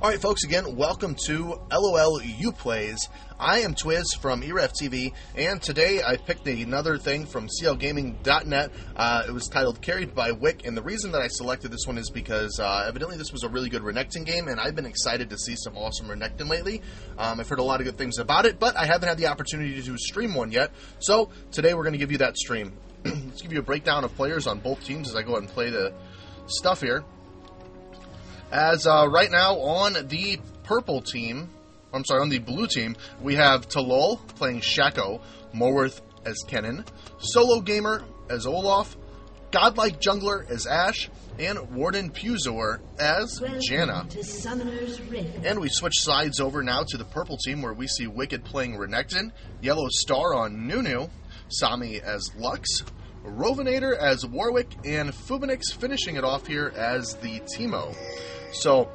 Alright folks, again, welcome to LOL YouPlays. I am Twiz from e-rev TV, and today I picked another thing from clgaming.net. It was titled Carried by Wick, and the reason that I selected this one is because evidently this was a really good Renekton game, and I've been excited to see some awesome Renekton lately. I've heard a lot of good things about it, but I haven't had the opportunity to stream one yet, so today we're going to give you that stream. Let's give you a breakdown of players on both teams as I go ahead and play the stuff here. As right now on the on the blue team, we have Talol playing Shaco, Morworth as Kennen, Solo Gamer as Olaf, Godlike Jungler as Ashe, and Warden Puzor as Janna. And we switch sides over now to the purple team where we see WICKD playing Renekton, Yellow Star on Nunu, Sami as Lux, Rovinator as Warwick, and Fubinix finishing it off here as the Teemo. So,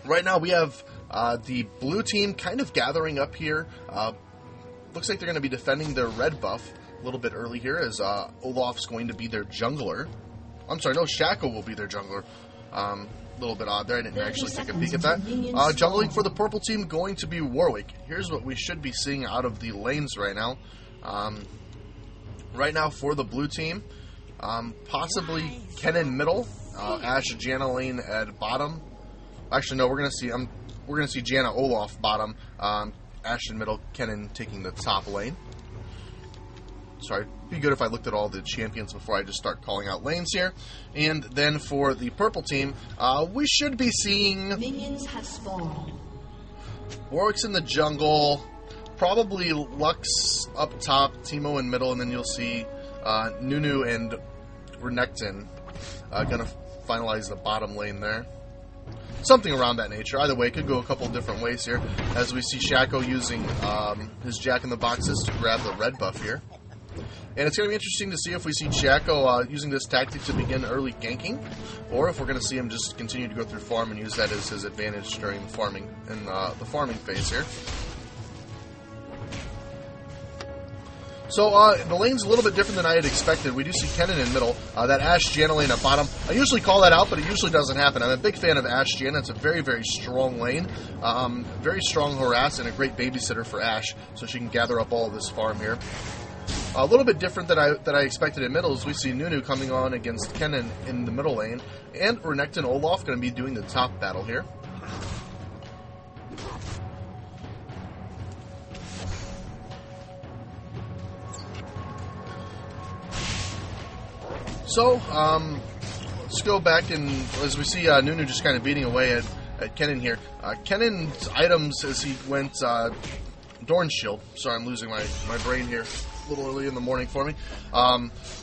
right now we have the blue team kind of gathering up here. Looks like they're going to be defending their red buff a little bit early here as Olaf's going to be their jungler. I'm sorry, no, Shaco will be their jungler. A little bit odd there, I didn't actually take a peek at that. Jungling for the purple team going to be Warwick. Here's what we should be seeing out of the lanes right now. Right now for the blue team, possibly Kennen middle. Ashe, Janna lane at bottom. Actually, no, we're gonna see Janna Olaf bottom. Ashe in middle. Kennen taking the top lane. Sorry, it'd be good if I looked at all the champions before I just start calling out lanes here. And then for the purple team, we should be seeing minions have spawned. Warwick's in the jungle. Probably Lux up top, Teemo in middle, and then you'll see Nunu and Renekton gonna finalize the bottom lane there. Something around that nature. Either way, it could go a couple different ways here. As we see Shaco using his Jack-in-the-Boxes to grab the red buff here. And it's going to be interesting to see if we see Shaco using this tactic to begin early ganking, or if we're going to see him just continue to go through farm and use that as his advantage during farming in the farming phase here. So, the lane's a little bit different than I had expected. We do see Kennen in middle, that Ashe Janna lane at bottom. I usually call that out, but it usually doesn't happen. I'm a big fan of Ashe Janna. It's a very, very strong lane. Very strong harass and a great babysitter for Ashe, so she can gather up all of this farm here. A little bit different than I expected in middle is we see Nunu coming on against Kennen in the middle lane, and Renekton Olaf going to be doing the top battle here. So, let's go back and, as we see Nunu just kind of beating away at Kennen here. Kennen's items as he went, Dorn Shield. Sorry, I'm losing my brain here a little early in the morning for me.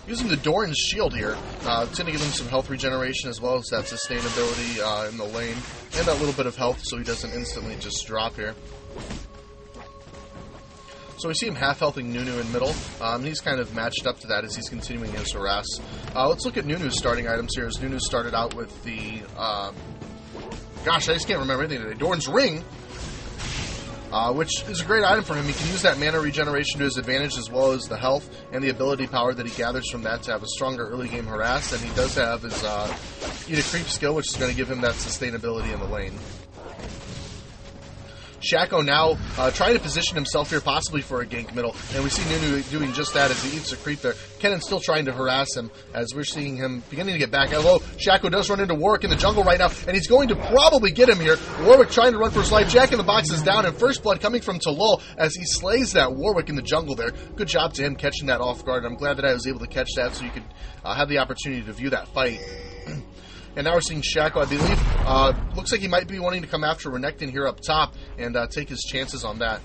Using the Dorn Shield here, it's going to give him some health regeneration as well as that sustainability in the lane. And that little bit of health so he doesn't instantly just drop here. So we see him half-healthing Nunu in middle. He's kind of matched up to that as he's continuing his harass. Let's look at Nunu's starting items here, as Nunu started out with the... gosh, I just can't remember anything today. Dorn's Ring, which is a great item for him. He can use that mana regeneration to his advantage as well as the health and the ability power that he gathers from that to have a stronger early-game harass. And he does have his Eat a Creep skill, which is going to give him that sustainability in the lane. Shaco now trying to position himself here possibly for a gank middle, and we see Nunu doing just that as he eats a creep there. Kennen's still trying to harass him as we're seeing him beginning to get back. Although Shaco does run into Warwick in the jungle right now, and he's going to probably get him here. Warwick trying to run for his life. Jack-in-the-Box is down, and first blood coming from Talol as he slays that Warwick in the jungle there. Good job to him catching that off guard. I'm glad that I was able to catch that so you could have the opportunity to view that fight. And now we're seeing Shaco, I believe. Looks like he might be wanting to come after Renekton here up top and take his chances on that.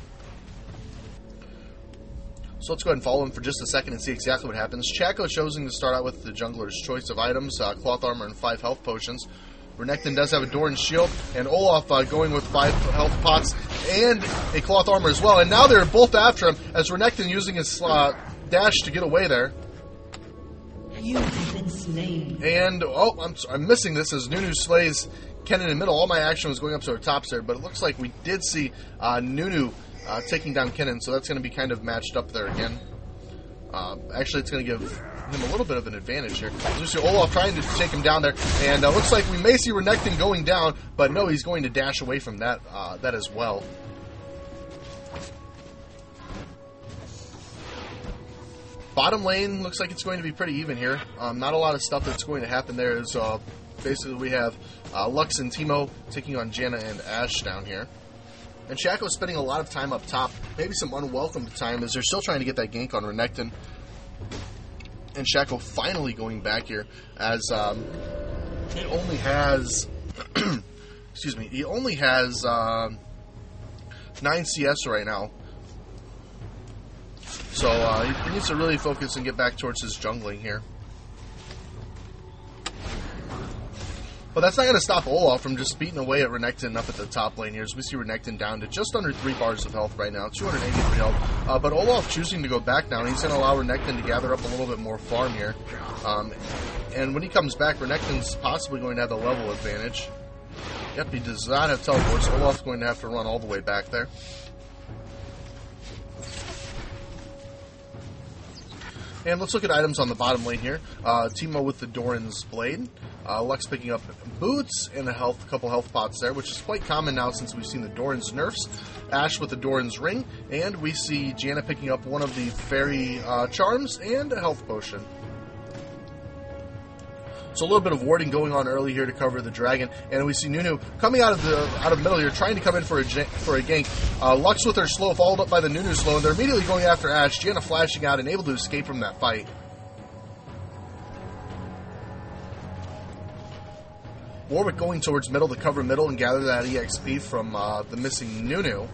So let's go ahead and follow him for just a second and see exactly what happens. Shaco choosing to start out with the jungler's choice of items, cloth armor and 5 health potions. Renekton does have a Dorn Shield, and Olaf going with 5 health pots and a cloth armor as well. And now they're both after him as Renekton using his dash to get away there. You have been slain. And, I'm missing this as Nunu slays Kennen in middle. All my action was going up to our tops there, but it looks like we did see Nunu taking down Kennen, so that's going to be kind of matched up there again. Actually, it's going to give him a little bit of an advantage here. You see Olaf trying to take him down there, and looks like we may see Renekton going down, but no, he's going to dash away from that that as well. Bottom lane looks like it's going to be pretty even here. Not a lot of stuff that's going to happen there. Is basically we have Lux and Teemo taking on Janna and Ashe down here. And Shaco's spending a lot of time up top. Maybe some unwelcome time as they're still trying to get that gank on Renekton. And Shaco finally going back here as he only has excuse me, he only has 9 CS right now. So he needs to really focus and get back towards his jungling here. But that's not going to stop Olaf from just beating away at Renekton up at the top lane here. As we see Renekton down to just under 3 bars of health right now, 283 health. But Olaf choosing to go back now, and he's going to allow Renekton to gather up a little bit more farm here. And when he comes back, Renekton's possibly going to have the level advantage. Yep, he does not have teleports. Olaf's going to have to run all the way back there. And let's look at items on the bottom lane here. Teemo with the Doran's Blade. Lux picking up boots and a couple health pots there, which is quite common now since we've seen the Doran's nerfs. Ashe with the Doran's Ring. And we see Janna picking up one of the Fairy Charms and a health potion. So a little bit of warding going on early here to cover the dragon, and we see Nunu coming out of middle here, trying to come in for a gank. Lux with her slow, followed up by the Nunu slow, and they're immediately going after Ashe. Janna flashing out and able to escape from that fight. Warwick going towards middle to cover middle and gather that EXP from the missing Nunu.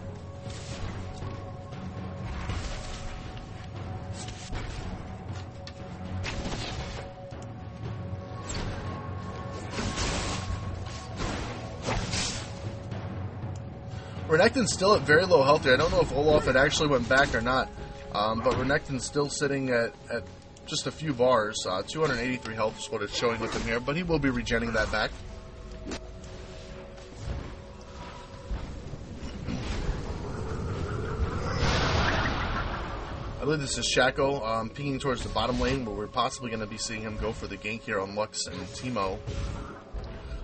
Renekton's still at very low health here. I don't know if Olaf had actually went back or not, but Renekton's still sitting at just a few bars. 283 health is what it's showing with him here, but he will be regenning that back. I believe this is Shaco pinging towards the bottom lane, where we're possibly going to be seeing him go for the gank here on Lux and Teemo.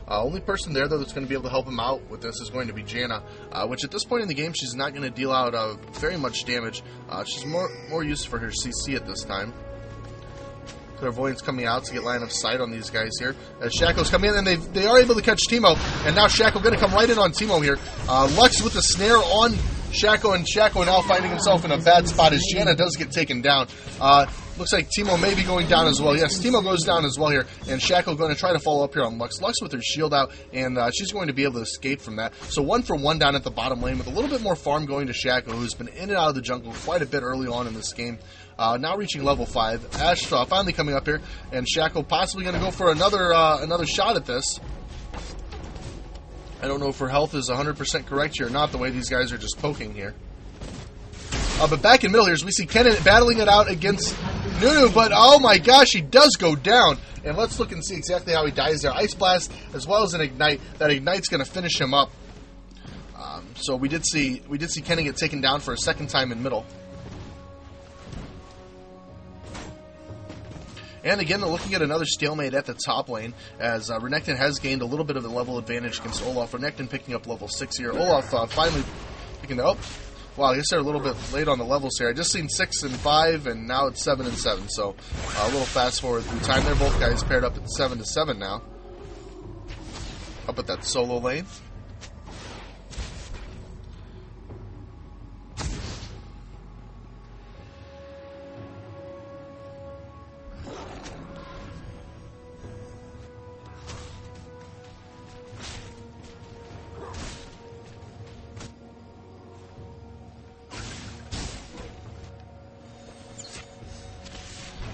Only person there, though, that's going to be able to help him out with this is going to be Janna, which at this point in the game, she's not going to deal out very much damage. She's more used for her CC at this time. Clairvoyant's coming out to get line of sight on these guys here. As Shaco's coming in, and they are able to catch Teemo, and now Shaco going to come right in on Teemo here. Lux with the snare on Shaco, and Shaco now finding himself in a bad spot as Janna does get taken down. Looks like Teemo may be going down as well. Yes, Teemo goes down as well here, and Shaco going to try to follow up here on Lux. Lux with her shield out, and she's going to be able to escape from that. So 1 for 1 down at the bottom lane with a little bit more farm going to Shaco, who's been in and out of the jungle quite a bit early on in this game. Now reaching level 5. Ashe finally coming up here, and Shaco possibly going to go for another shot at this. I don't know if her health is 100% correct here or not, the way these guys are just poking here. But back in middle here, as we see Kennen battling it out against Nunu, but oh my gosh, he does go down. And let's look and see exactly how he dies there. Ice Blast as well as an Ignite. That Ignite's going to finish him up. So we did see Kennen get taken down for a second time in middle. And again, looking at another stalemate at the top lane, as Renekton has gained a little bit of the level advantage against Olaf. Renekton picking up level 6 here. Olaf finally picking it up. Wow, I guess they're a little bit late on the levels here. I just seen 6 and 5, and now it's 7 and 7. So a little fast forward through time there. Both guys paired up at 7 to 7 now. Up at that solo lane.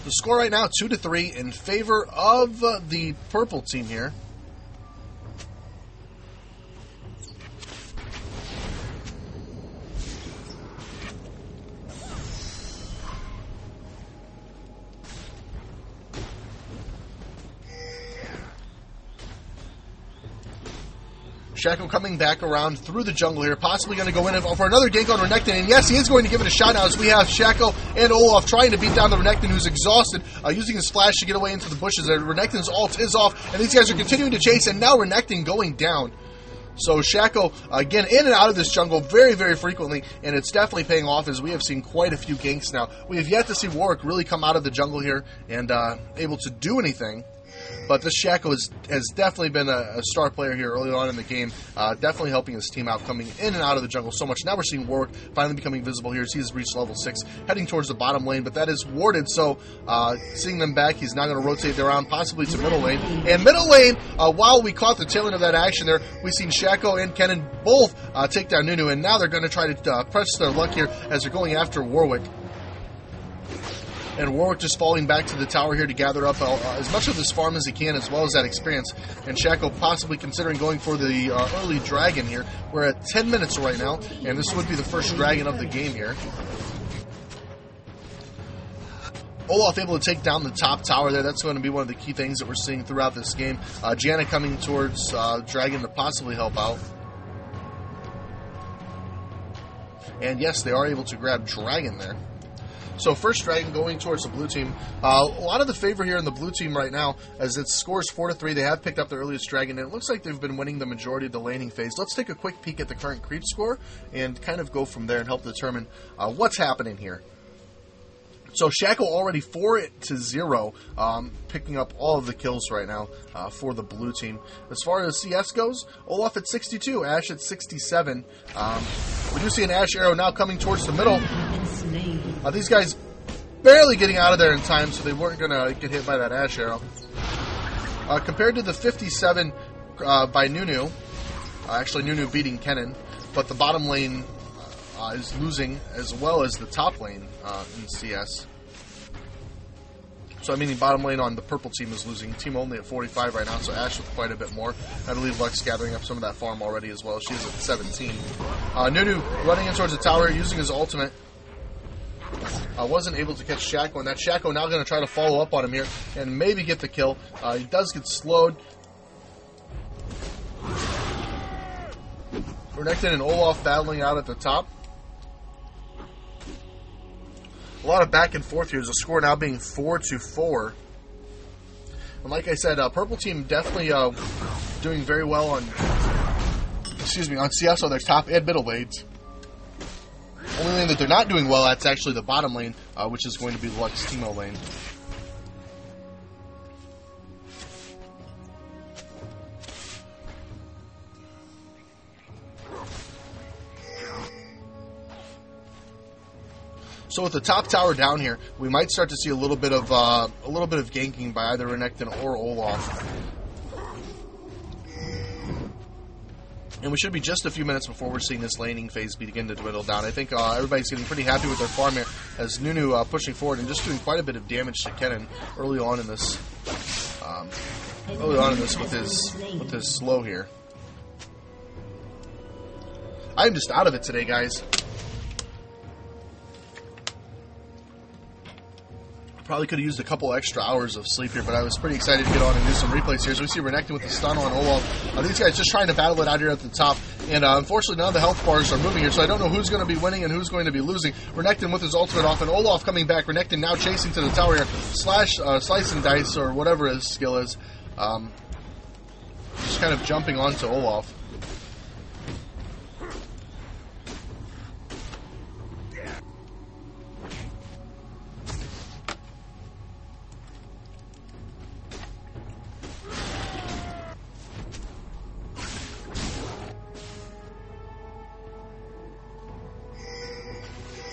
The score right now, 2-3 in favor of the purple team here. Shaco coming back around through the jungle here, possibly going to go in for another gank on Renekton, and yes, he is going to give it a shot now as we have Shaco and Olaf trying to beat down the Renekton, who's exhausted, using his flash to get away into the bushes. Renekton's ult is off, and these guys are continuing to chase, and now Renekton going down. So Shaco, again, in and out of this jungle very, very frequently, and it's definitely paying off as we have seen quite a few ganks now. We have yet to see Warwick really come out of the jungle here and able to do anything. But this Shaco has definitely been a star player here early on in the game, definitely helping his team out, coming in and out of the jungle so much. Now we're seeing Warwick finally becoming visible here as he's reached level 6, heading towards the bottom lane, but that is warded, so seeing them back, he's now going to rotate around possibly to middle lane. And middle lane, while we caught the tail end of that action there, we've seen Shaco and Kennen both take down Nunu, and now they're going to try to press their luck here as they're going after Warwick. And Warwick just falling back to the tower here to gather up as much of this farm as he can, as well as that experience. And Shaco possibly considering going for the early dragon here. We're at 10 minutes right now, and this would be the first dragon of the game here. Olaf able to take down the top tower there. That's going to be one of the key things that we're seeing throughout this game. Janna coming towards dragon to possibly help out. And yes, they are able to grab dragon there. So first dragon going towards the blue team. A lot of the favor here in the blue team right now, as it scores 4-3. They have picked up the earliest dragon, and it looks like they've been winning the majority of the laning phase. Let's take a quick peek at the current creep score and kind of go from there and help determine what's happening here. So Shaco already 4-0, picking up all of the kills right now for the blue team. As far as CS goes, Olaf at 62, Ashe at 67. We do see an Ashe arrow now coming towards the middle. These guys barely getting out of there in time, so they weren't going to get hit by that Ashe arrow. Compared to the 57 by Nunu, actually Nunu beating Kennen, but the bottom lane is losing as well as the top lane in CS. So I mean the bottom lane on the purple team is losing. Team only at 45 right now, so Ashe with quite a bit more. I believe Lux gathering up some of that farm already as well. She's at 17. Nunu running in towards the tower using his ultimate. Wasn't able to catch Shaco, and that Shaco now going to try to follow up on him here and maybe get the kill. He does get slowed. Renekton and Olaf battling out at the top. A lot of back and forth here. The score now being 4-4. And like I said, purple team definitely doing very well on CS on their top and middle lanes. Only lane that they're not doing well at's actually the bottom lane, which is going to be Lux Teemo lane. So with the top tower down here, we might start to see a little bit of ganking by either Renekton or Olaf. And we should be just a few minutes before we're seeing this laning phase begin to dwindle down. I think everybody's getting pretty happy with their farm here, as Nunu pushing forward and just doing quite a bit of damage to Kennen early on in this. With his slow here. I'm just out of it today, guys. Probably could have used a couple extra hours of sleep here, but I was pretty excited to get on and do some replays here. So we see Renekton with the stun on Olaf. These guys just trying to battle it out here at the top. And unfortunately, none of the health bars are moving here, so I don't know who's going to be winning and who's going to be losing. Renekton with his ultimate off, and Olaf coming back. Renekton now chasing to the tower here. Slice and dice, or whatever his skill is. Just kind of jumping onto Olaf.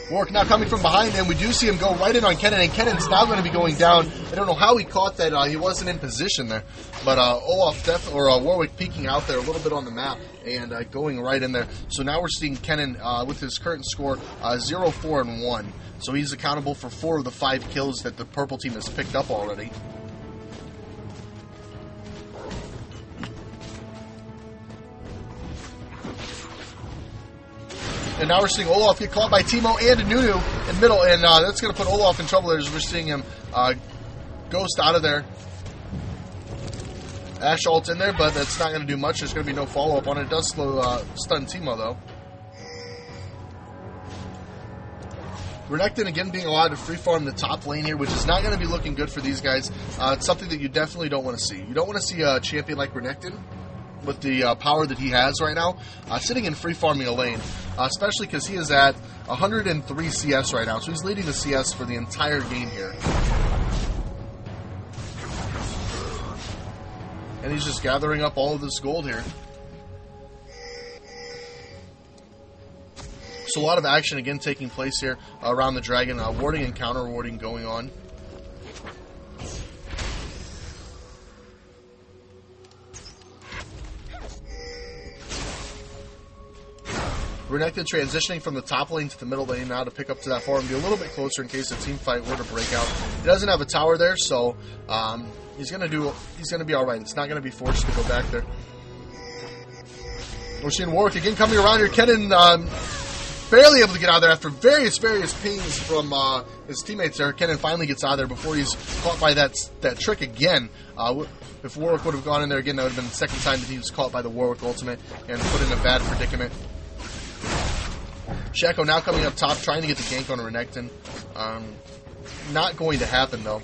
Warwick now coming from behind, and we do see him go right in on Kennen, and Kennen's now going to be going down. I don't know how he caught that. He wasn't in position there. But Warwick peeking out there a little bit on the map and going right in there. So now we're seeing Kennen with his current score 0-4-1. So he's accountable for 4 of the 5 kills that the purple team has picked up already. And now we're seeing Olaf get caught by Teemo and Nunu in middle, and that's going to put Olaf in trouble as we're seeing him ghost out of there. Ashe ult in there, but that's not going to do much. There's going to be no follow-up on it. It does slow stun Teemo, though. Renekton, again, being allowed to free-farm the top lane here, which is not going to be looking good for these guys. It's something that you definitely don't want to see. You don't want to see a champion like Renekton, with the power that he has right now, sitting and free-farming a lane, especially because he is at 103 CS right now, so he's leading the CS for the entire game here. And he's just gathering up all of this gold here. So a lot of action again taking place here around the dragon, warding and counter warding going on. Renekton transitioning from the top lane to the middle lane now to pick up to that farm and be a little bit closer in case the team fight were to break out. He doesn't have a tower there, so he's gonna be all right. It's not gonna be forced to go back there. We're seeing Warwick again coming around here. Kennen barely able to get out of there after various pings from his teammates there. Kennen finally gets out of there before he's caught by that trick again. If Warwick would have gone in there again, that would have been the second time that he was caught by the Warwick ultimate and put in a bad predicament. Shaco now coming up top, trying to get the gank on Renekton. Not going to happen, though.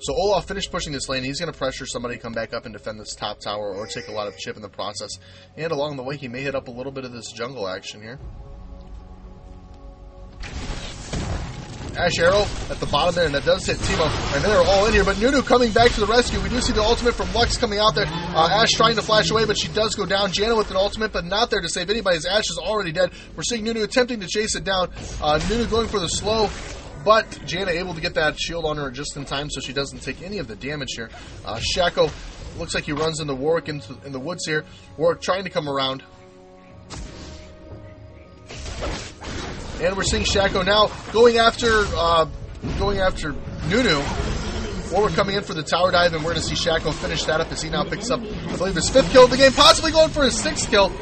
So Olaf finished pushing this lane. He's going to pressure somebody to come back up and defend this top tower or take a lot of chip in the process. And along the way, he may hit up a little bit of this jungle action here. Ashe arrow at the bottom there, and that does hit Teemo, and they're all in here, but Nunu coming back to the rescue. We do see the ultimate from Lux coming out there. Ashe trying to flash away, but she does go down. Janna with an ultimate, but not there to save anybody, as Ashe is already dead. We're seeing Nunu attempting to chase it down. Nunu going for the slow, but Janna able to get that shield on her just in time, so she doesn't take any of the damage here. Shaco looks like he runs into Warwick in the woods here. Warwick trying to come around. And we're seeing Shaco now going after Nunu. Warwick coming in for the tower dive, and we're going to see Shaco finish that up as he now picks up, I believe, his 5th kill of the game, possibly going for his 6th kill.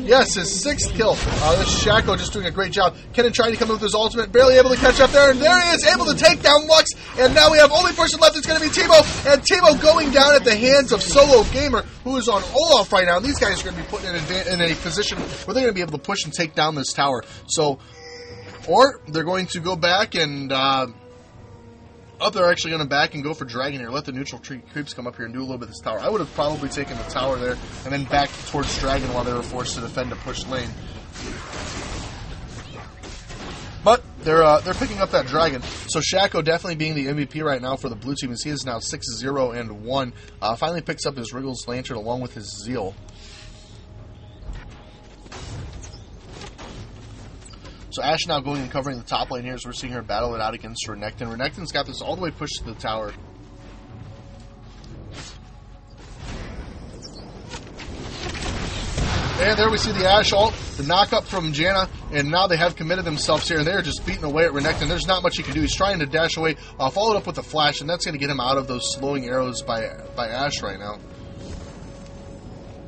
Yes, his 6th kill. This is Shaco just doing a great job. Kennen trying to come in with his ultimate, barely able to catch up there, and there he is, able to take down Lux, and now we have only person left, it's going to be Teemo, and Teemo going down at the hands of Solo Gamer, who is on Olaf right now. These guys are going to be put in a position where they're going to be able to push and take down this tower. So, or they're going to go back and, they're actually going to back and go for Dragon here. Let the neutral creeps come up here and do a little bit of this tower. I would have probably taken the tower there and then back towards Dragon while they were forced to defend a push lane. But they're picking up that Dragon. So Shaco definitely being the MVP right now for the blue team, as he is now 6-0-1. Finally picks up his Wriggles Lantern along with his Zeal. So Ashe now going and covering the top lane here as we're seeing her battle it out against Renekton. Renekton's got this all the way pushed to the tower. And there we see the Ashe ult, the knock up from Janna, and now they have committed themselves here, and they're just beating away at Renekton. There's not much he can do. He's trying to dash away, followed up with a flash, and that's going to get him out of those slowing arrows by Ashe right now.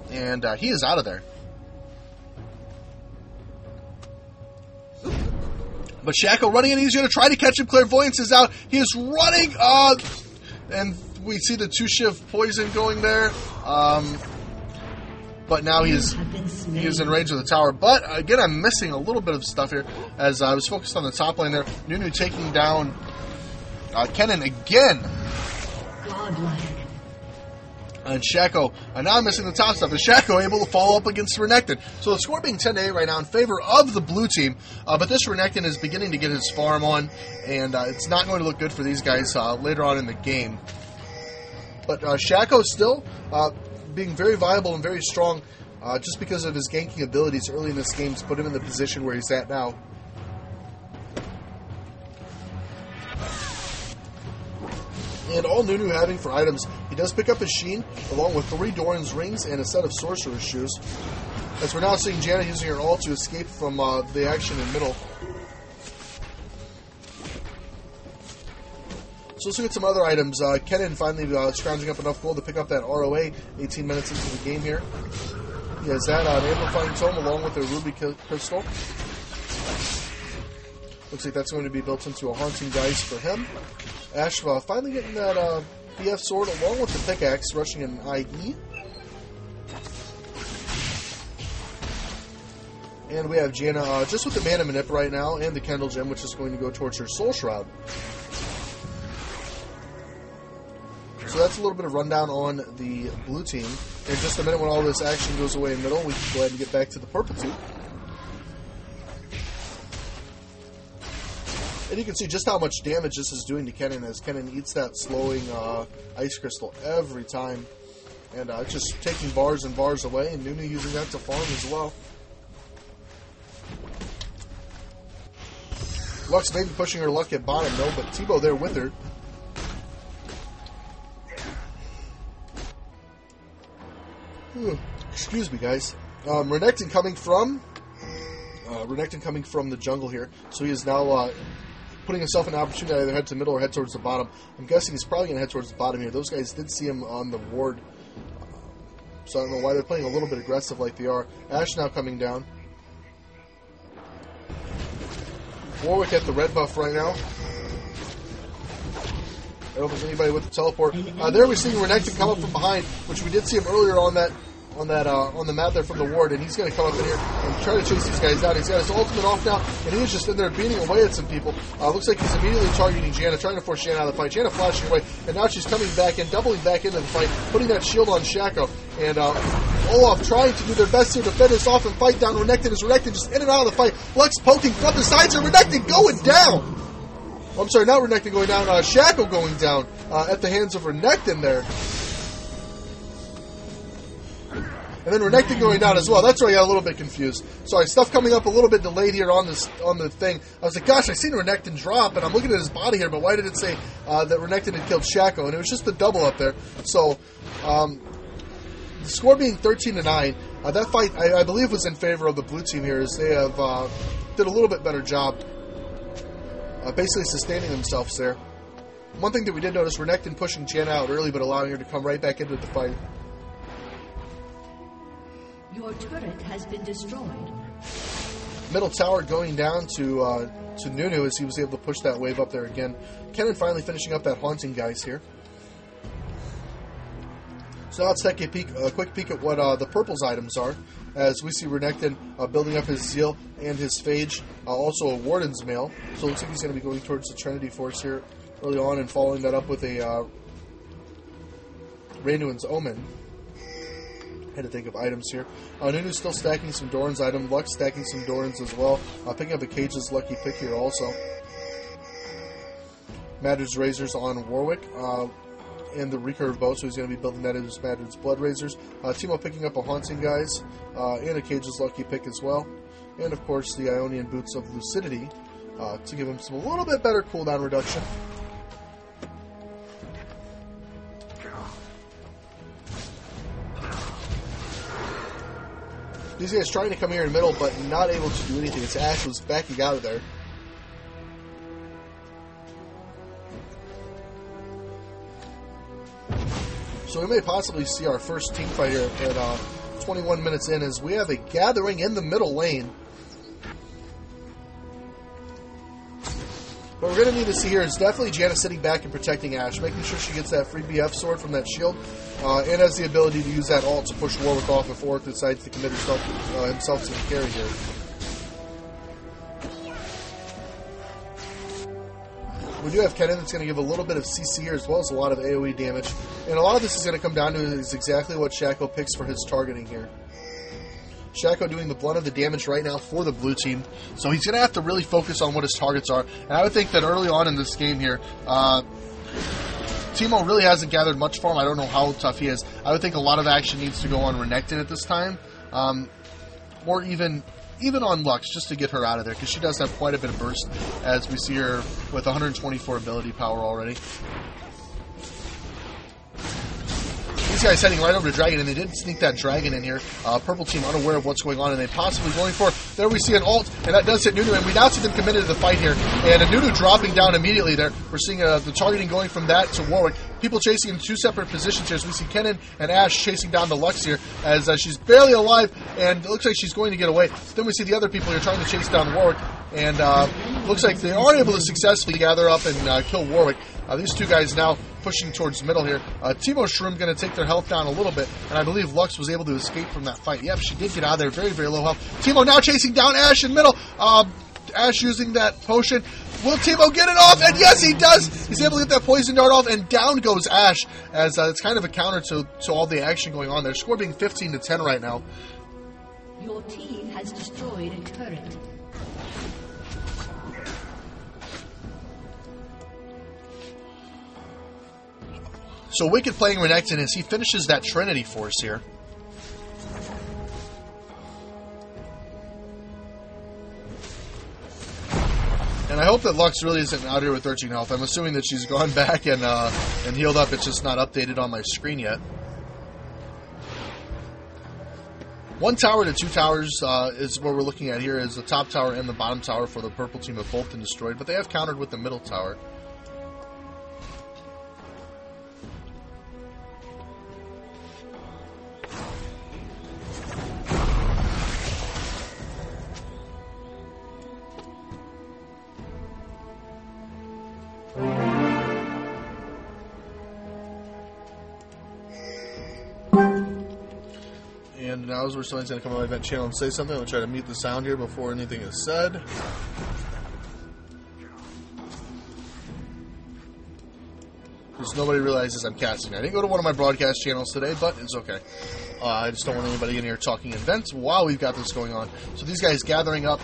And he is out of there. But Shaco running in, he's going to try to catch him. Clairvoyance is out. He is running, and we see the 2-shift poison going there. But now he is in range of the tower. But again, I'm missing a little bit of stuff here as I was focused on the top lane there. Nunu taking down Kennen again. Godlike. And Shaco, and now I'm missing the top stuff. And Shaco able to follow up against Renekton. So the score being 10-8 right now in favor of the blue team. But this Renekton is beginning to get his farm on, and it's not going to look good for these guys later on in the game. But Shaco still being very viable and very strong just because of his ganking abilities early in this game to put him in the position where he's at now. And all Nunu having for items, he does pick up his Sheen, along with 3 Doran's rings and a set of Sorcerer's shoes. As we're now seeing Janna using her ult to escape from the action in middle. So let's look at some other items. Kennen finally scrounging up enough gold to pick up that ROA 18 minutes into the game here. He has that Amplifying Tome along with a Ruby Crystal. Looks like that's going to be built into a Haunting Dice for him. Ashe finally getting that BF sword along with the pickaxe, rushing an IE. And we have Janna just with the Mana Manip right now and the Kendall Gem, which is going to go towards her Soul Shroud. So that's a little bit of rundown on the blue team. In just a minute, when all this action goes away in middle, we can go ahead and get back to the purple team. And you can see just how much damage this is doing to Kennen as Kennen eats that slowing Ice Crystal every time. And just taking bars and bars away, and Nunu using that to farm as well. Lux maybe pushing her luck at bottom though, but T-Bow there with her. Excuse me, guys. Renekton coming from the jungle here, so he is now putting himself in an opportunity to either head to the middle or head towards the bottom. I'm guessing he's probably going to head towards the bottom here. Those guys did see him on the ward, so I don't know why they're playing a little bit aggressive like they are. Ashe now coming down. Warwick at the red buff right now. I don't think there's anybody with the teleport. There we're seeing Renekton come up from behind, which we did see him earlier on the map there from the ward, and he's going to come up in here and try to chase these guys down. He's got his ultimate off now, and he is just in there beating away at some people. Looks like he's immediately targeting Janna, trying to force Janna out of the fight. Janna flashing away, and now she's coming back in, doubling back into the fight, putting that shield on Shaco, and Olaf trying to do their best here to fend us off and fight down Renekton as Renekton just in and out of the fight. Lux poking from the sides, and Renekton going down! I'm sorry, not Renekton going down, Shaco going down at the hands of Renekton there. And then Renekton going down as well. That's where I got a little bit confused. Sorry, stuff coming up a little bit delayed here on the thing. I was like, gosh, I seen Renekton drop, and I'm looking at his body here, but why did it say that Renekton had killed Shaco? And it was just the double up there. So, the score being 13-9, that fight, I believe, was in favor of the blue team here, as they have did a little bit better job basically sustaining themselves there. One thing that we did notice, Renekton pushing Janna out early, but allowing her to come right back into the fight. Your turret has been destroyed. Middle tower going down to Nunu as he was able to push that wave up there again. Kennen finally finishing up that haunting guys here. So now let's take a quick peek at what the purple's items are, as we see Renekton building up his Zeal and his Phage, also a Warden's Mail. So it looks like he's going to be going towards the Trinity Force here early on and following that up with a Raynuin's Omen. Had to think of items here. Nunu's still stacking some Doran's item. Lux stacking some Doran's as well. Picking up a Cage's lucky pick here also. Madred's Razors on Warwick. And the recurve bow, so he's going to be building that into Madred's Blood Razors. Teemo picking up a Haunting Guys. And a Cage's lucky pick as well. And of course the Ionian Boots of Lucidity to give him a little bit better cooldown reduction. These guys trying to come here in the middle, but not able to do anything. As Ashe was backing out of there. So we may possibly see our first team fight here at 21 minutes in, as we have a gathering in the middle lane. What we're going to need to see here is definitely Janna sitting back and protecting Ashe, making sure she gets that free BF sword from that shield, and has the ability to use that ult to push Warwick off if Warwick decides to commit himself to the carry here. We do have Kennen that's going to give a little bit of CC here, as well as a lot of AoE damage. And a lot of this is going to come down to is exactly what Shaco picks for his targeting here. Shaco doing the blunt of the damage right now for the blue team. So he's going to have to really focus on what his targets are. And I would think that early on in this game here, Teemo really hasn't gathered much for him. I don't know how tough he is. I would think a lot of action needs to go on Renekton at this time. Or even on Lux, just to get her out of there, because she does have quite a bit of burst, as we see her with 124 ability power already. These guys heading right over to Dragon, and they did sneak that Dragon in here. Purple team unaware of what's going on, and they possibly going for it. There we see an ult, and that does hit Nunu, and we now see them committed to the fight here. And a Nunu dropping down immediately there. We're seeing the targeting going from that to Warwick. People chasing in two separate positions here. So we see Kennen and Ashe chasing down the Lux here, as she's barely alive, and it looks like she's going to get away. Then we see the other people here trying to chase down Warwick, and looks like they are able to successfully gather up and kill Warwick. These two guys now pushing towards middle here. Teemo Shroom going to take their health down a little bit, and I believe Lux was able to escape from that fight. Yep, she did get out of there. Very, very low health. Teemo now chasing down Ash in middle. Ash using that potion. Will Teemo get it off? And yes, he does! He's able to get that poison dart off, and down goes Ash, as it's kind of a counter to all the action going on there. Score being 15-10 right now. Your team has destroyed a turret. So Wicked playing Renekton as he finishes that Trinity Force here. And I hope that Lux really isn't out here with 13 health. I'm assuming that she's gone back and healed up. It's just not updated on my screen yet. 1 tower to 2 towers is what we're looking at here, is the top tower and the bottom tower for the purple team have both been destroyed, but they have countered with the middle tower. And now as we're someone's going to come on my event channel and say something, I'm going to try to mute the sound here before anything is said. Because nobody realizes I'm casting. I didn't go to one of my broadcast channels today, but it's okay. I just don't want anybody in here talking events while we've got this going on. So these guys gathering up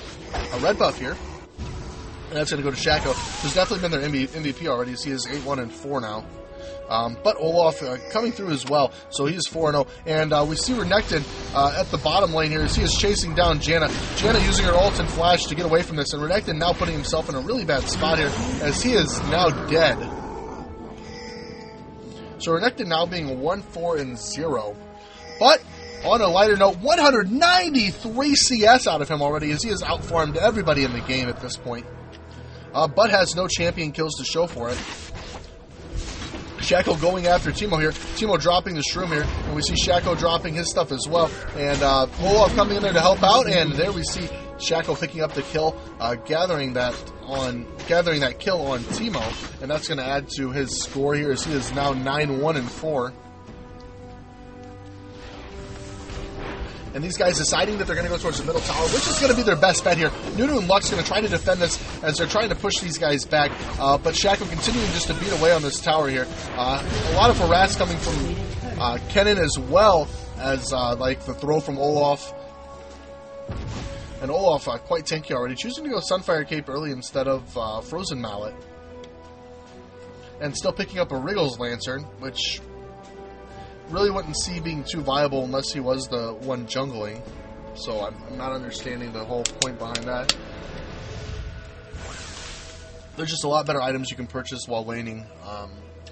a red buff here. And that's going to go to Shaco, who's definitely been their MVP already. So he is 8-1-4 now. But Olaf coming through as well, so he's 4-0. And we see Renekton at the bottom lane here as he is chasing down Janna. Janna using her ult and flash to get away from this, and Renekton now putting himself in a really bad spot here as he is now dead. So Renekton now being 1-4-0. But on a lighter note, 193 CS out of him already as he has outfarmed everybody in the game at this point. But has no champion kills to show for it. Shaco going after Teemo here. Teemo dropping the Shroom here. And we see Shaco dropping his stuff as well. And Olaf coming in there to help out. And there we see Shaco picking up the kill, gathering that kill on Teemo. And that's going to add to his score here as he is now 9-1-4. And these guys deciding that they're going to go towards the middle tower, which is going to be their best bet here. Nunu and Lux going to try to defend this as they're trying to push these guys back. But Shaco continuing just to beat away on this tower here. A lot of harass coming from Kennen as well as like the throw from Olaf. And Olaf quite tanky already, choosing to go Sunfire Cape early instead of Frozen Mallet. And still picking up a Wriggles Lantern, which really wouldn't see being too viable unless he was the one jungling. So I'm not understanding the whole point behind that. There's just a lot better items you can purchase while laning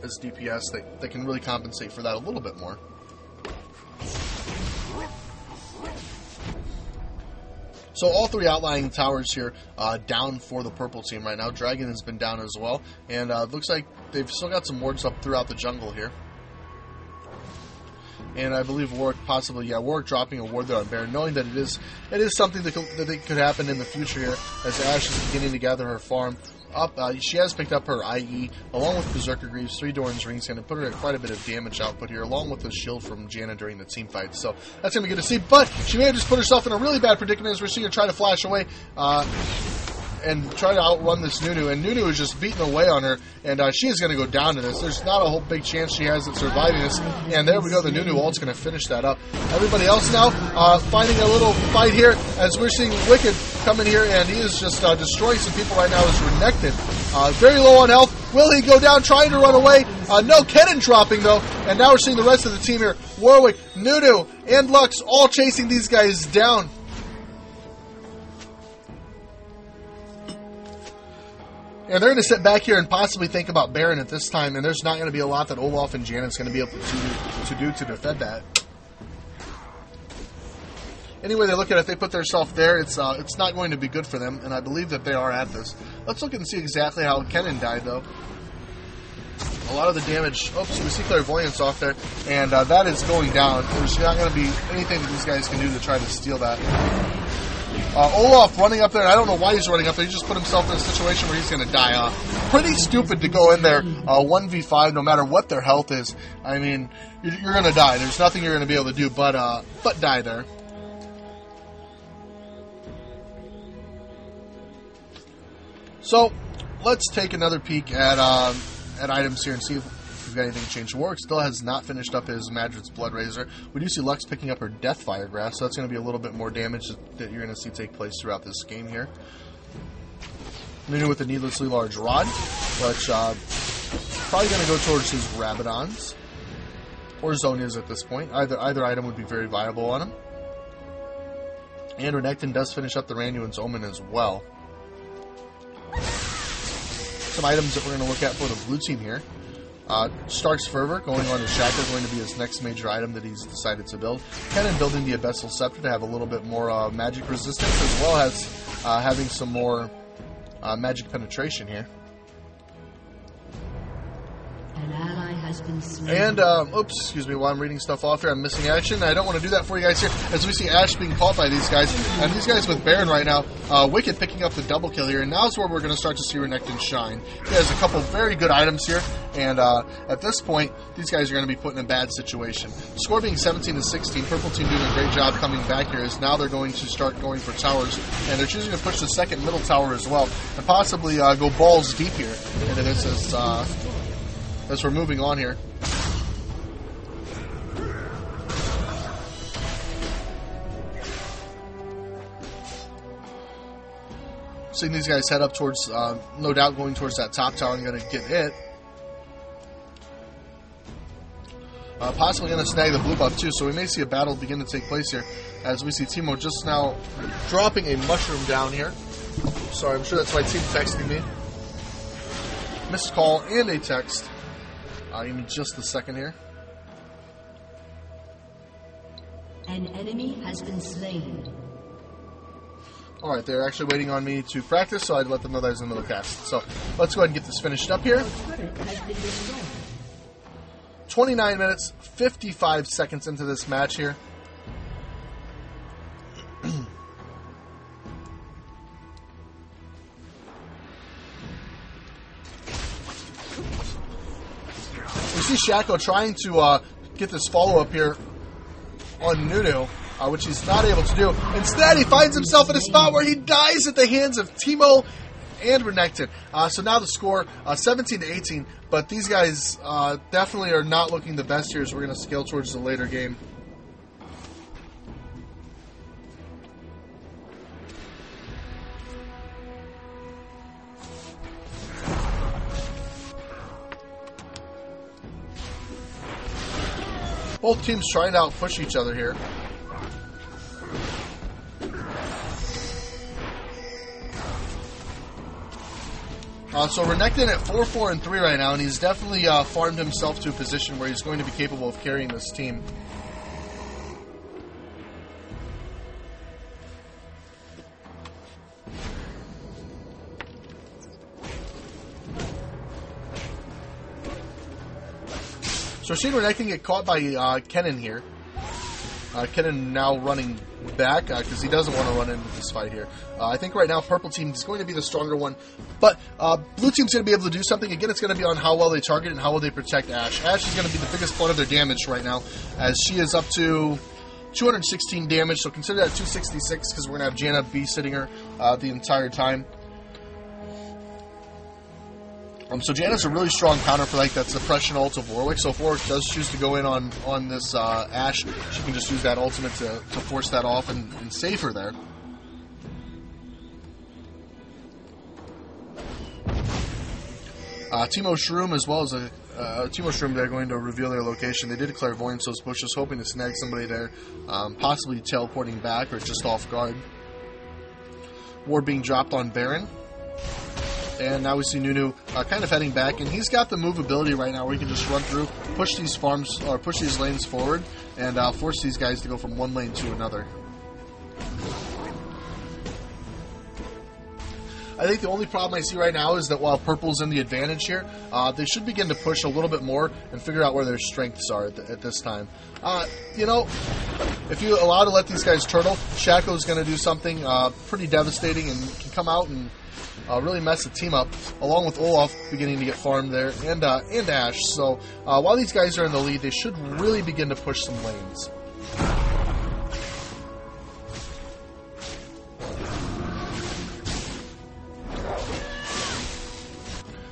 as DPS that can really compensate for that a little bit more. So all 3 outlying towers here down for the purple team right now. Dragon has been down as well. And it looks like they've still got some wards up throughout the jungle here. And I believe Warwick possibly, Warwick dropping a ward there on Baron, knowing that it is something that could happen in the future here as Ashe is beginning to gather her farm up. She has picked up her IE along with Berserker Greaves, 3 Doran's Rings, and put her at quite a bit of damage output here, along with the shield from Janna during the team fight. So that's going to be good to see. But she may have just put herself in a really bad predicament as we're seeing her try to flash away and try to outrun this Nunu, and Nunu is just beating away on her, and she is going to go down to this. There's not a whole big chance she has at surviving this, and there we go, the Nunu ult's going to finish that up. Everybody else now finding a little fight here as we're seeing Wicked come in here, and he is just destroying some people right now as Renekton. Very low on health. Will he go down trying to run away? No, Kennen dropping though, and now we're seeing the rest of the team here. Warwick, Nunu, and Lux all chasing these guys down. And they're going to sit back here and possibly think about Baron at this time, and there's not going to be a lot that Olaf and Janna is going to be able to do to defend that. Anyway, they look at it, if they put themselves there, it's not going to be good for them, and I believe that they are at this. Let's look and see exactly how Kennen died, though. A lot of the damage, oops, we see Clairvoyance off there, and that is going down. There's not going to be anything that these guys can do to try to steal that. Olaf running up there, and I don't know why he's running up there. He just put himself in a situation where he's going to die. Pretty stupid to go in there 1v5, no matter what their health is. I mean, you're going to die. There's nothing you're going to be able to do but die there. So, let's take another peek at items here and see if we've got anything to change. Warwick still has not finished up his Madrid's Blood Razor. We do see Lux picking up her Deathfire Grasp, so that's going to be a little bit more damage that you're going to see take place throughout this game here. Nunu with the Needlessly Large Rod, which probably going to go towards his Rabadons. Or Zonias at this point. Either item would be very viable on him. And Renekton does finish up the Ranuan's Omen as well. Some items that we're going to look at for the blue team here. Stark's Fervor going on to Shackle, going to be his next major item that he's decided to build. Kennen building the Abyssal Scepter to have a little bit more magic resistance, as well as having some more magic penetration here. An ally has been slain. And, oops, excuse me, while I'm reading stuff off here, I'm missing action. I don't want to do that for you guys here, as we see Ashe being caught by these guys. And these guys with Baron right now, WICKD picking up the double kill here, and now's where we're going to start to see Renekton shine. He has a couple very good items here, and at this point, these guys are going to be put in a bad situation. The score being 17-16, Purple Team doing a great job coming back here, as now they're going to start going for towers, and they're choosing to push the second middle tower as well, and possibly go balls deep here into this as we're moving on here. Seeing these guys head up towards, no doubt going towards that top tower and going to get hit. Possibly going to snag the blue buff too, so we may see a battle begin to take place here, as we see Teemo just now dropping a mushroom down here. Sorry, I'm sure that's my team texting me. Missed call and a text. Give me just a second here. An enemy has been slain. Alright, they're actually waiting on me to practice, so I'd let them know that I was in the middle cast. So, let's go ahead and get this finished up here. 29 minutes, 55 seconds into this match here. We see Shaco trying to get this follow-up here on Nunu, which he's not able to do. Instead, he finds himself in a spot where he dies at the hands of Teemo and Renekton. So now the score, 17-18, but these guys definitely are not looking the best here as we're going to scale towards the later game. Both teams trying to outpush each other here. So Renekton at 4-4-3 right now, and he's definitely farmed himself to a position where he's going to be capable of carrying this team. So we're seeing Renekton get caught by Kennen here. Kennen now running back because he doesn't want to run into this fight here. I think right now Purple Team is going to be the stronger one, but Blue Team's going to be able to do something. Again, it's going to be on how well they target and how well they protect Ashe. Ashe is going to be the biggest part of their damage right now, as she is up to 216 damage, so consider that 266 because we're going to have Janna be sitting her the entire time. So Janna's a really strong counter for like that suppression ult of Warwick. So if Warwick does choose to go in on this Ashe, she can just use that ultimate to force that off and save her there. Teemo Shroom as well as Teemo Shroom, they're going to reveal their location. They did clairvoyance those bushes, hoping to snag somebody there, possibly teleporting back or just off guard. Ward being dropped on Baron. And now we see Nunu kind of heading back, and he's got the movability right now where he can just run through, push these farms or push these lanes forward, and force these guys to go from one lane to another. I think the only problem I see right now is that while purple's in the advantage here, they should begin to push a little bit more and figure out where their strengths are at this time. You know, if you allow to let these guys turtle, Shaco's going to do something pretty devastating and can come out and really mess the team up, along with Olaf beginning to get farmed there, and Ash. So while these guys are in the lead, they should really begin to push some lanes.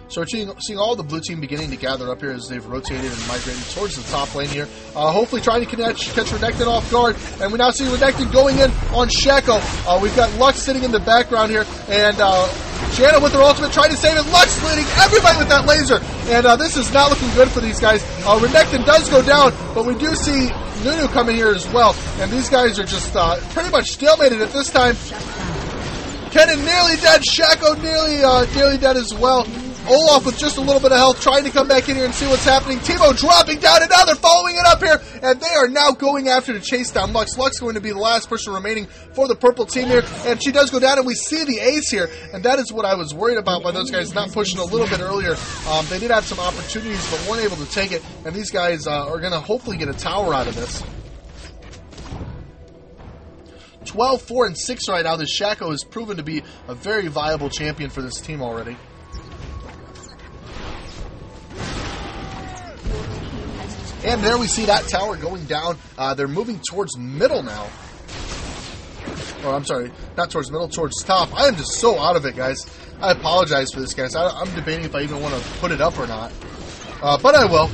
So we're seeing all the blue team beginning to gather up here as they've rotated and migrated towards the top lane here. Hopefully trying to catch Renekton off guard. And we now see Renekton going in on Shaco. We've got Lux sitting in the background here. And Janna with her ultimate trying to save it. Lux leading everybody with that laser. And this is not looking good for these guys. Renekton does go down, but we do see Nunu coming here as well. And these guys are just pretty much stalemated at this time. Kennen nearly dead. Shaco nearly dead as well. Olaf with just a little bit of health, trying to come back in here and see what's happening. Teemo dropping down, and now they're following it up here, and they are now going after to chase down Lux. Lux going to be the last person remaining for the purple team here, and she does go down, and we see the ace here, and that is what I was worried about by those guys not pushing a little bit earlier. They did have some opportunities, but weren't able to take it, and these guys are going to hopefully get a tower out of this. 12, 4, and 6 right now. This Shaco has proven to be a very viable champion for this team already. And there we see that tower going down. They're moving towards middle now. Or I'm sorry, not towards middle, towards top. I am just so out of it, guys. I apologize for this, guys. I'm debating if I even want to put it up or not. But I will.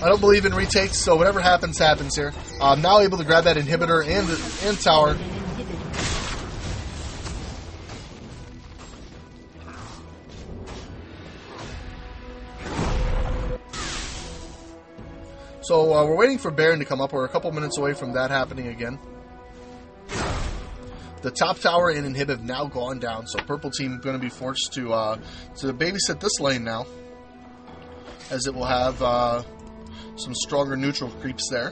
I don't believe in retakes, so whatever happens, happens here. I'm now able to grab that inhibitor and tower. So we're waiting for Baron to come up. We're a couple minutes away from that happening again. The top tower and inhib have now gone down, so purple team going to be forced to babysit this lane now, as it will have some stronger neutral creeps there.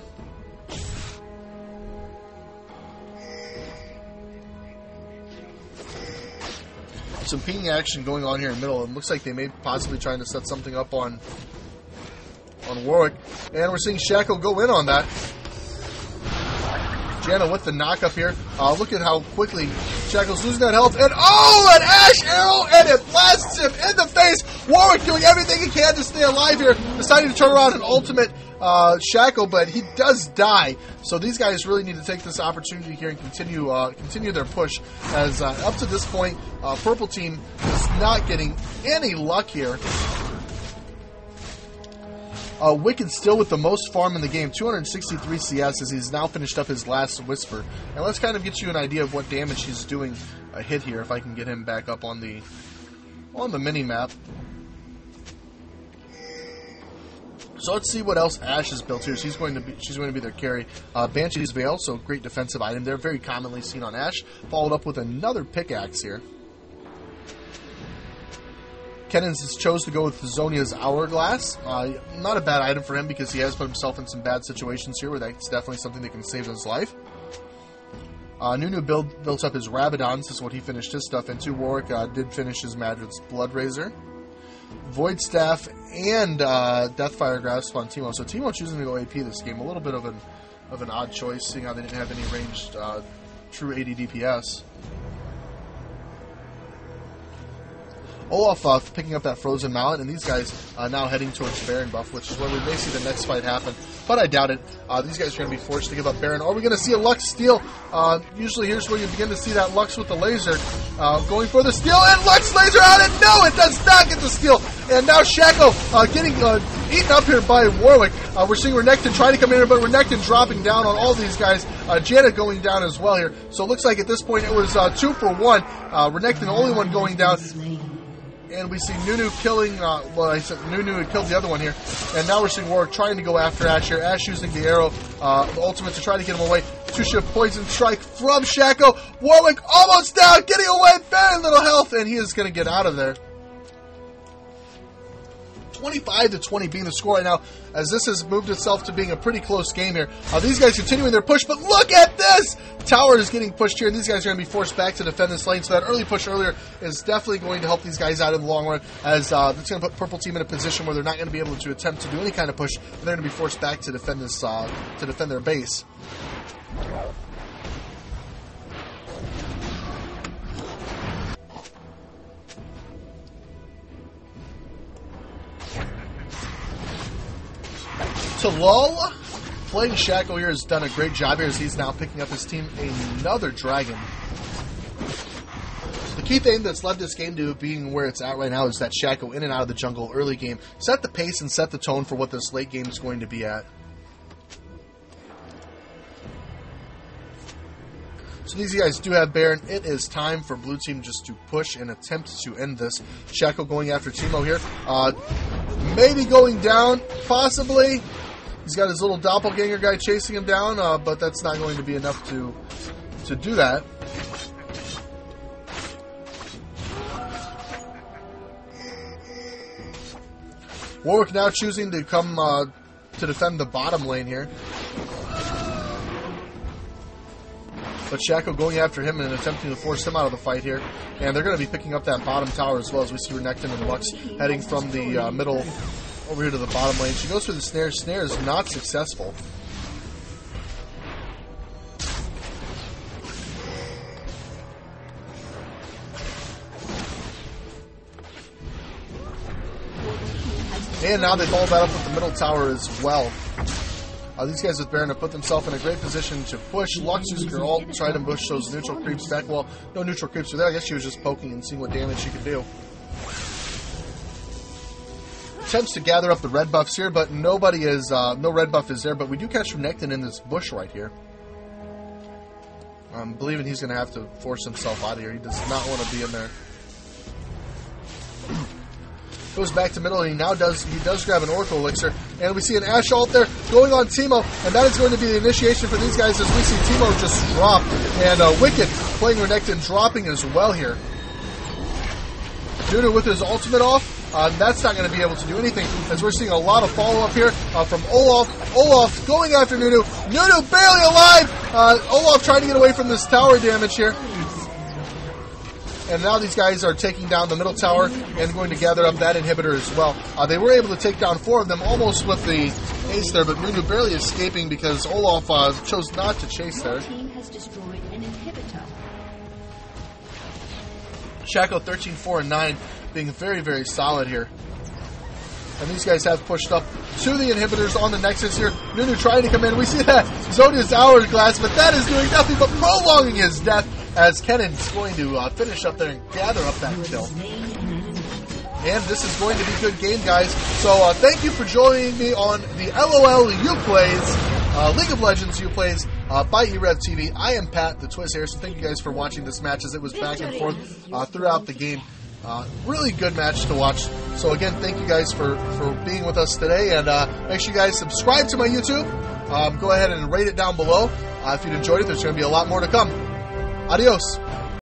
Some pinging action going on here in the middle. It looks like they may possibly trying to set something up on Warwick, and we're seeing Shaco go in on that. Janna with the knock up here. Look at how quickly Shaco's losing that health, and an Ash arrow, and it blasts him in the face. Warwick doing everything he can to stay alive here, deciding to turn around and ultimate Shaco, but he does die. So these guys really need to take this opportunity here and continue their push, as up to this point, purple team is not getting any luck here. WICKD still with the most farm in the game, 263 CS, as he's now finished up his last Whisper. And let's kind of get you an idea of what damage he's doing a hit here, if I can get him back up on the mini-map. So let's see what else Ash has built here. She's going to be their carry. Banshee's Veil, so great defensive item there, very commonly seen on Ash. Followed up with another pickaxe here. Kennen has chose to go with Zonia's Hourglass. Not a bad item for him because he has put himself in some bad situations here where that's definitely something that can save his life. Nunu built up his Rabadons. This is what he finished his stuff into. Warwick did finish his Madrid's Blood Razor. Void Staff and Deathfire Grasp on Teemo. So Teemo choosing to go AP this game. A little bit of an odd choice, seeing how they didn't have any ranged true AD DPS. Olaf picking up that Frozen Mallet, and these guys now heading towards Baron buff, which is where we may see the next fight happen. But I doubt it. These guys are going to be forced to give up Baron. Are we going to see a Lux steal? Usually here's where you begin to see that Lux with the laser. Going for the steal, and Lux laser out, and no, it does not get the steal. And now Shaco getting eaten up here by Warwick. We're seeing Renekton trying to come in here, but Renekton dropping down on all these guys. Janna going down as well here. So it looks like at this point it was 2 for 1. Renekton the only one going down. And we see Nunu killing, Nunu had killed the other one here. And now we're seeing Warwick trying to go after Ash here. Ash using the arrow, the ultimate to try to get him away. 2-shift poison strike from Shaco. Warwick almost down, getting away, very little health, and he is going to get out of there. 25-20 being the score right now, as this has moved itself to being a pretty close game here. These guys continuing their push, but look at this! tower is getting pushed here, and these guys are going to be forced back to defend this lane. So that early push earlier is definitely going to help these guys out in the long run, as it's going to put Purple Team in a position where they're not going to be able to attempt to do any kind of push, and they're going to be forced back to defend this, to defend their base. To lull, playing Shackle here has done a great job here as he's now picking up his team another dragon. The key thing that's led this game to being where it's at right now is that Shackle in and out of the jungle early game set the pace and set the tone for what this late game is going to be at. So these guys do have Baron. It is time for Blue Team just to push and attempt to end this. Shackle going after Teemo here. Maybe going down, possibly. He's got his little doppelganger guy chasing him down, but that's not going to be enough to do that. Warwick now choosing to come to defend the bottom lane here. But Shackle going after him and attempting to force him out of the fight here. And they're going to be picking up that bottom tower as well, as we see Renekton and Lux heading from the middle over here to the bottom lane. She goes for the snare. Snare is not successful. And now they follow that up with the middle tower as well. These guys with Baron have put themselves in a great position to push. Lux using her ult, try to push those neutral creeps back. Well, no neutral creeps are there. I guess she was just poking and seeing what damage she could do. Attempts to gather up the red buffs here, but nobody is, no red buff is there. But we do catch Renekton in this bush right here. I'm believing he's going to have to force himself out of here. He does not want to be in there. Goes back to middle, and he does grab an Oracle Elixir, and we see an Ashe ult there going on Teemo, and that is going to be the initiation for these guys as we see Teemo just drop, and WICKD playing Renekton dropping as well here. Nunu with his ultimate off, that's not going to be able to do anything, as we're seeing a lot of follow-up here from Olaf. Olaf going after Nunu. Nunu barely alive! Olaf trying to get away from this tower damage here. And now these guys are taking down the middle tower and going to gather up that inhibitor as well. They were able to take down 4 of them almost with the ace there, but Nunu barely escaping because Olaf chose not to chase there. Team has destroyed an inhibitor. Shackle 13, 4, and 9 being very, very solid here. And these guys have pushed up to the inhibitors on the Nexus here. Nunu trying to come in. We see that Zodia's Hourglass, but that is doing nothing but prolonging his death, as Kennan's going to finish up there and gather up that kill. And this is going to be good game, guys. So thank you for joining me on the LOL YouPlays, League of Legends YouPlays by e-rev TV. I am Pat, the Twiz here, so thank you guys for watching this match as it was back and forth throughout the game. Really good match to watch. So again, thank you guys for being with us today, and make sure you guys subscribe to my YouTube. Go ahead and rate it down below. If you'd enjoyed it, there's going to be a lot more to come. Adios.